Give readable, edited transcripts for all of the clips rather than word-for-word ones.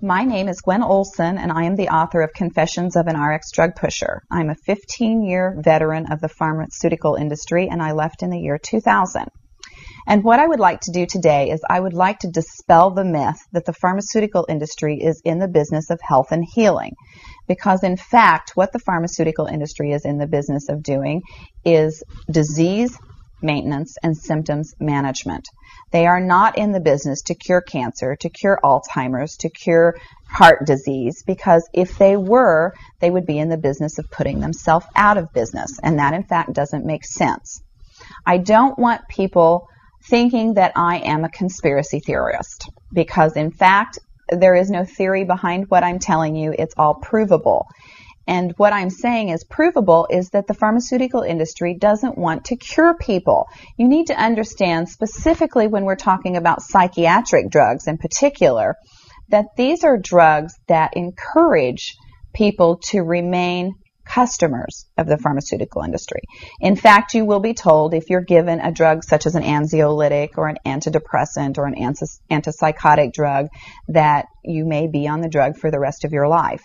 My name is Gwen Olson, and I am the author of Confessions of an RX Drug Pusher. I'm a 15-year veteran of the pharmaceutical industry, and I left in the year 2000. And what I would like to do today is I would like to dispel the myth that the pharmaceutical industry is in the business of health and healing. Because in fact, what the pharmaceutical industry is in the business of doing is disease maintenance and symptoms management. They are not in the business to cure cancer, to cure Alzheimer's, to cure heart disease, because if they were, they would be in the business of putting themselves out of business, and that in fact doesn't make sense. I don't want people thinking that I am a conspiracy theorist, because in fact there is no theory behind what I'm telling you. It's all provable. And what I'm saying is provable is that the pharmaceutical industry doesn't want to cure people. You need to understand, specifically when we're talking about psychiatric drugs in particular, that these are drugs that encourage people to remain customers of the pharmaceutical industry. In fact, you will be told if you're given a drug such as an anxiolytic or an antidepressant or an antipsychotic drug that you may be on the drug for the rest of your life.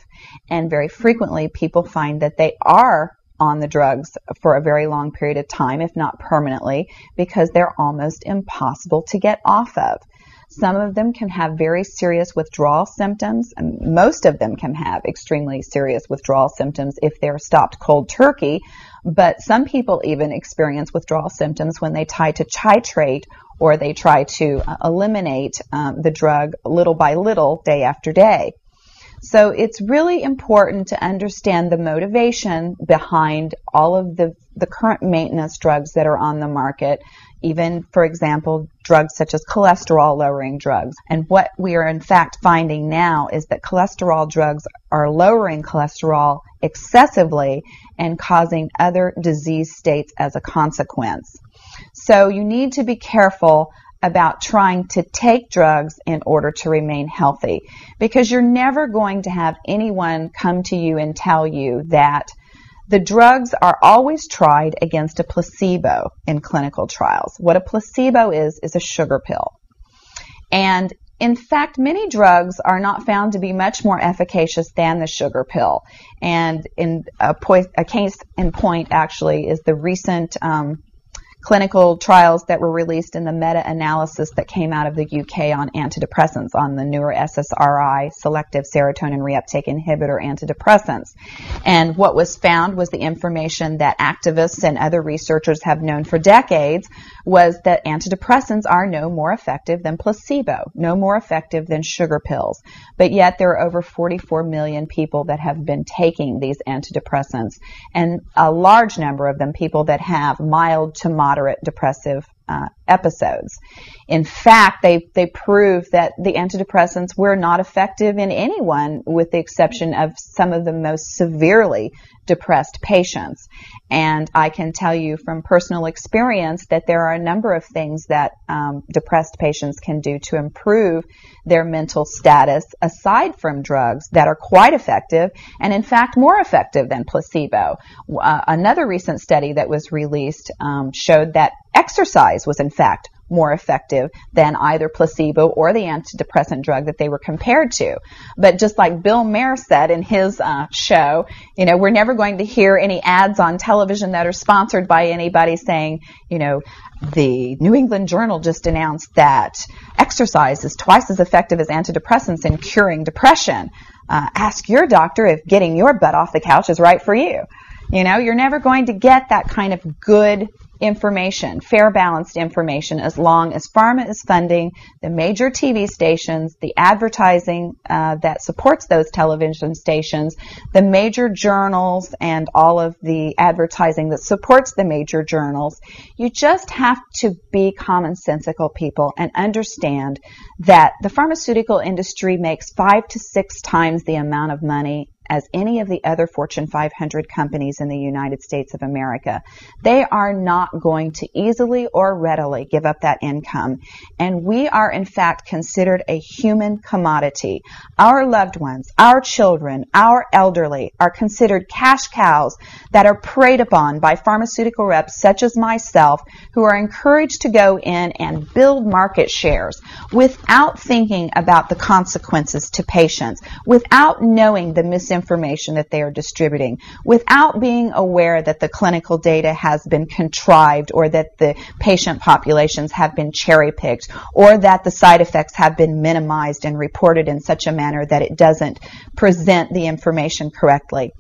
And very frequently people find that they are on the drugs for a very long period of time, if not permanently, because they're almost impossible to get off of. Some of them can have very serious withdrawal symptoms, and most of them can have extremely serious withdrawal symptoms if they're stopped cold turkey, but some people even experience withdrawal symptoms when they try to titrate or they try to eliminate the drug little by little, day after day. So it's really important to understand the motivation behind all of the current maintenance drugs that are on the market, even, for example, drugs such as cholesterol-lowering drugs. And what we are in fact finding now is that cholesterol drugs are lowering cholesterol excessively and causing other disease states as a consequence. So you need to be careful about trying to take drugs in order to remain healthy, because you're never going to have anyone come to you and tell you that the drugs are always tried against a placebo in clinical trials. What a placebo is a sugar pill. And in fact, many drugs are not found to be much more efficacious than the sugar pill. And in a case in point actually is the recent clinical trials that were released in the meta-analysis that came out of the UK on antidepressants, on the newer SSRI, selective serotonin reuptake inhibitor antidepressants. And what was found was the information that activists and other researchers have known for decades, was that antidepressants are no more effective than placebo, no more effective than sugar pills. But yet there are over 44 million people that have been taking these antidepressants, and a large number of them people that have mild to moderate depressive episodes. In fact, they prove that the antidepressants were not effective in anyone, with the exception of some of the most severely depressed patients. And I can tell you from personal experience that there are a number of things that depressed patients can do to improve their mental status aside from drugs that are quite effective, and in fact more effective than placebo. Another recent study that was released showed that exercise was in fact more effective than either placebo or the antidepressant drug that they were compared to. But just like Bill Maher said in his show, you know, we're never going to hear any ads on television that are sponsored by anybody saying, you know, the New England Journal just announced that exercise is twice as effective as antidepressants in curing depression. Ask your doctor if getting your butt off the couch is right for you. You know, you're never going to get that kind of good information, fair, balanced information, as long as pharma is funding the major TV stations, the advertising that supports those television stations, the major journals, and all of the advertising that supports the major journals. You just have to be commonsensical people and understand that the pharmaceutical industry makes 5 to 6 times the amount of money as any of the other Fortune 500 companies in the United States of America. They are not going to easily or readily give up that income. And we are, in fact, considered a human commodity. Our loved ones, our children, our elderly are considered cash cows that are preyed upon by pharmaceutical reps such as myself, who are encouraged to go in and build market shares without thinking about the consequences to patients, without knowing the misinformation that they are distributing, without being aware that the clinical data has been contrived, or that the patient populations have been cherry-picked, or that the side effects have been minimized and reported in such a manner that it doesn't present the information correctly.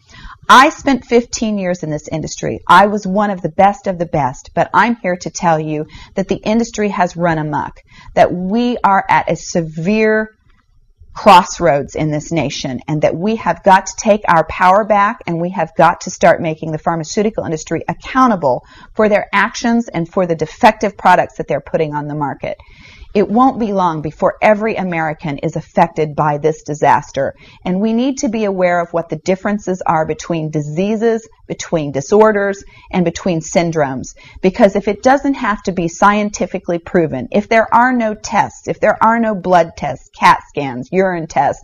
I spent 15 years in this industry. I was one of the best, but I'm here to tell you that the industry has run amok, that we are at a severe crossroads in this nation, and that we have got to take our power back, and we have got to start making the pharmaceutical industry accountable for their actions and for the defective products that they're putting on the market. It won't be long before every American is affected by this disaster, and we need to be aware of what the differences are between diseases, between disorders, and between syndromes. Because if it doesn't have to be scientifically proven, if there are no tests, if there are no blood tests, CAT scans, urine tests,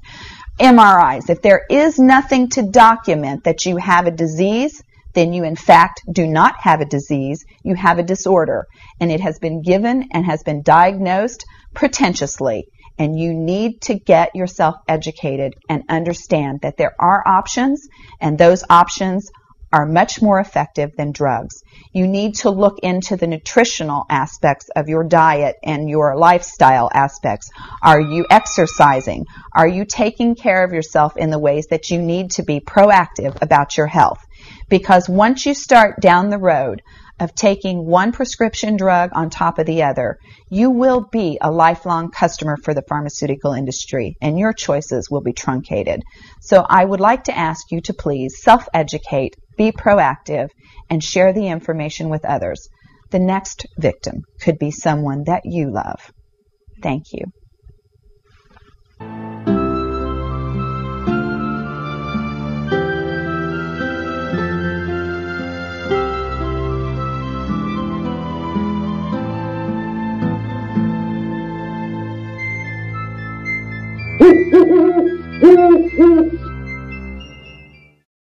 MRIs, if there is nothing to document that you have a disease, then you in fact do not have a disease, you have a disorder, and it has been given and has been diagnosed pretentiously, and you need to get yourself educated and understand that there are options, and those options are much more effective than drugs. You need to look into the nutritional aspects of your diet and your lifestyle aspects. Are you exercising? Are you taking care of yourself in the ways that you need to be proactive about your health? Because once you start down the road of taking one prescription drug on top of the other, you will be a lifelong customer for the pharmaceutical industry, and your choices will be truncated. So I would like to ask you to please self-educate, be proactive, and share the information with others. The next victim could be someone that you love. Thank you.